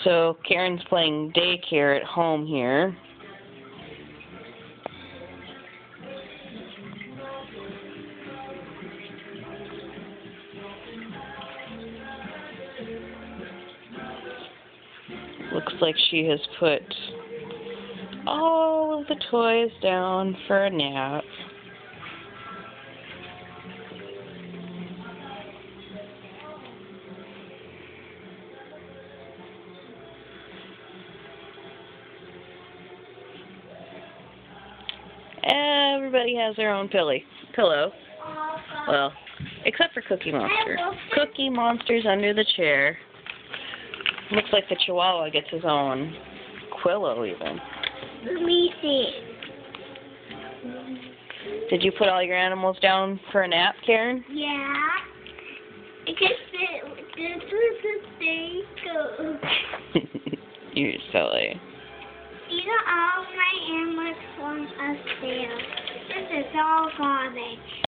So Karen's playing daycare at home here. Looks like she has put all of the toys down for a nap. Everybody has their own pillow. Well, except for Cookie Monster. Cookie Monster's under the chair. Looks like the Chihuahua gets his own Quillo even. Let me see. Did you put all your animals down for a nap, Karen? Yeah. Because this was a day go. You're silly. These are all my animals from upstairs. This is all garbage.